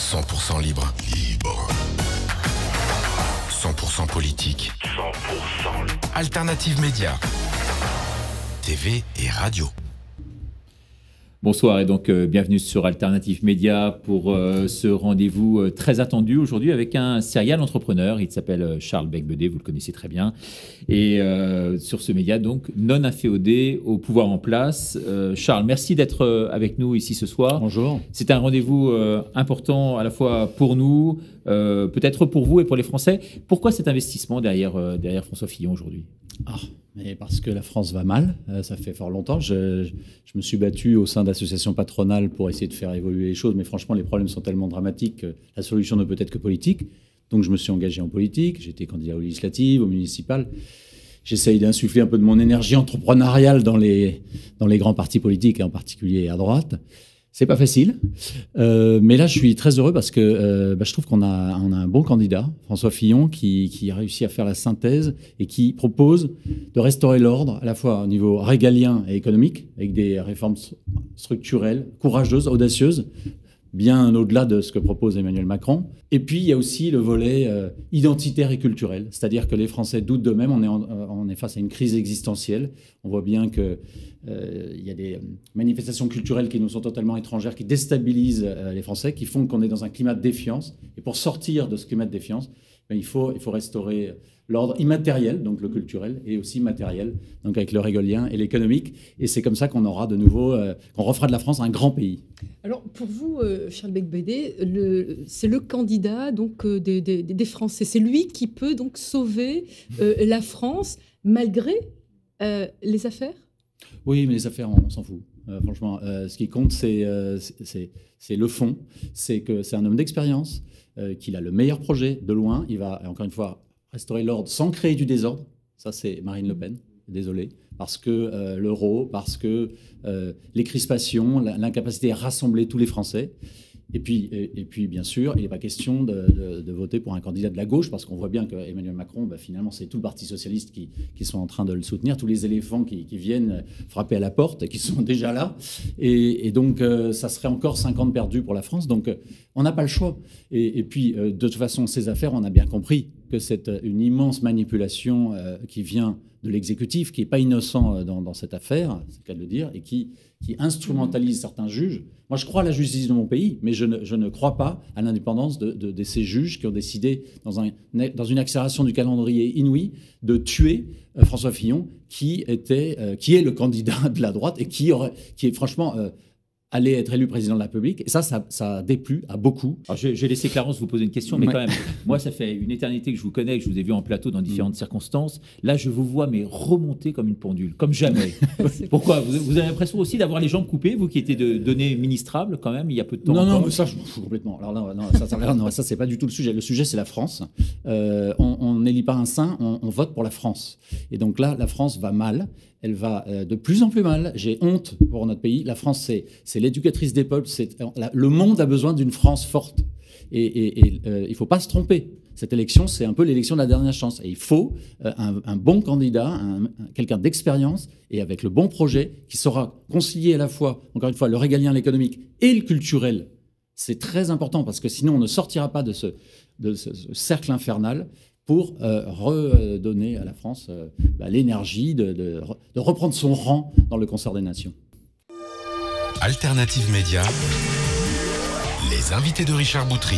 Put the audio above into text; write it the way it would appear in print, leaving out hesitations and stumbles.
100% libre. 100% politique. 100% Alternative Média. TV et radio. Bonsoir et donc bienvenue sur Alternative Média pour ce rendez-vous très attendu aujourd'hui avec un serial entrepreneur. Il s'appelle Charles Beigbeder, vous le connaissez très bien. Et sur ce média, donc, non inféodé au pouvoir en place. Charles, merci d'être avec nous ici ce soir. Bonjour. C'est un rendez-vous important à la fois pour nous, peut-être pour vous et pour les Français. Pourquoi cet investissement derrière François Fillon aujourd'hui ? Mais parce que la France va mal, ça fait fort longtemps. Je me suis battu au sein d'associations patronales pour essayer de faire évoluer les choses, mais franchement, les problèmes sont tellement dramatiques que la solution ne peut être que politique. Donc je me suis engagé en politique, j'ai été candidat aux législatives, aux municipales. J'essaye d'insuffler un peu de mon énergie entrepreneuriale dans les grands partis politiques, et en particulier à droite. C'est pas facile, mais là je suis très heureux parce que je trouve qu'on a un bon candidat, François Fillon, qui a réussi à faire la synthèse et qui propose de restaurer l'ordre à la fois au niveau régalien et économique, avec des réformes structurelles, courageuses, audacieuses, bien au-delà de ce que propose Emmanuel Macron. Et puis, il y a aussi le volet identitaire et culturel, c'est-à-dire que les Français doutent d'eux-mêmes, on est face à une crise existentielle. On voit bien qu'il y a des manifestations culturelles qui nous sont totalement étrangères, qui déstabilisent les Français, qui font qu'on est dans un climat de défiance. Et pour sortir de ce climat de défiance, il faut restaurer l'ordre immatériel, donc le culturel, et aussi matériel, donc avec le régalien et l'économique. Et c'est comme ça qu'on aura de nouveau, qu'on refera de la France un grand pays. Alors pour vous, Charles Beigbeder, c'est le candidat donc des Français. C'est lui qui peut donc sauver la France malgré les affaires. Oui, mais les affaires, on s'en fout. Franchement, ce qui compte, c'est le fond. C'est que c'est un homme d'expérience, qu'il a le meilleur projet de loin. Il va, encore une fois, restaurer l'ordre sans créer du désordre. Ça, c'est Marine Le Pen. Désolé. Parce que l'euro, parce que les crispations, l'incapacité à rassembler tous les Français. Et puis, bien sûr, il n'est pas question de voter pour un candidat de la gauche, parce qu'on voit bien qu'Emmanuel Macron, finalement, c'est tout le Parti socialiste qui sont en train de le soutenir, tous les éléphants qui viennent frapper à la porte et qui sont déjà là. Et donc, ça serait encore 5 ans de perdu pour la France. Donc, on n'a pas le choix. Et puis, de toute façon, ces affaires, on a bien compris que c'est une immense manipulation qui vient de l'exécutif, qui n'est pas innocent dans cette affaire, c'est le cas de le dire, et qui instrumentalise certains juges. Moi, je crois à la justice de mon pays, mais je ne crois pas à l'indépendance de ces juges qui ont décidé, dans une accélération du calendrier inouïe, de tuer François Fillon, qui est le candidat de la droite et qui est franchement allait être élu président de la République. Et ça a déplu à beaucoup. Alors, j'ai laissé Clarence vous poser une question, mais quand même, moi, ça fait une éternité que je vous connais, que je vous ai vu en plateau dans différentes circonstances. Là, je vous vois, mais remonter comme une pendule, comme jamais. Pourquoi ? Vous avez l'impression aussi d'avoir les jambes coupées, vous qui étiez donné ministrable, quand même, il y a peu de temps. Non, mais ça, je m'en fous complètement. Alors non, ça, c'est pas du tout le sujet. Le sujet, c'est la France. On n'élit pas un saint, on vote pour la France. Et donc là, la France va mal. Elle va de plus en plus mal. J'ai honte pour notre pays. La France, c'est l'éducatrice des peuples. Le monde a besoin d'une France forte. Et il ne faut pas se tromper. Cette élection, c'est un peu l'élection de la dernière chance. Et il faut un bon candidat, quelqu'un d'expérience et avec le bon projet qui saura concilier à la fois, encore une fois, le régalien, l'économique et le culturel. C'est très important parce que sinon, on ne sortira pas de ce cercle infernal pour redonner à la France l'énergie de reprendre son rang dans le concert des nations. Alternative Média, les invités de Richard Boutry.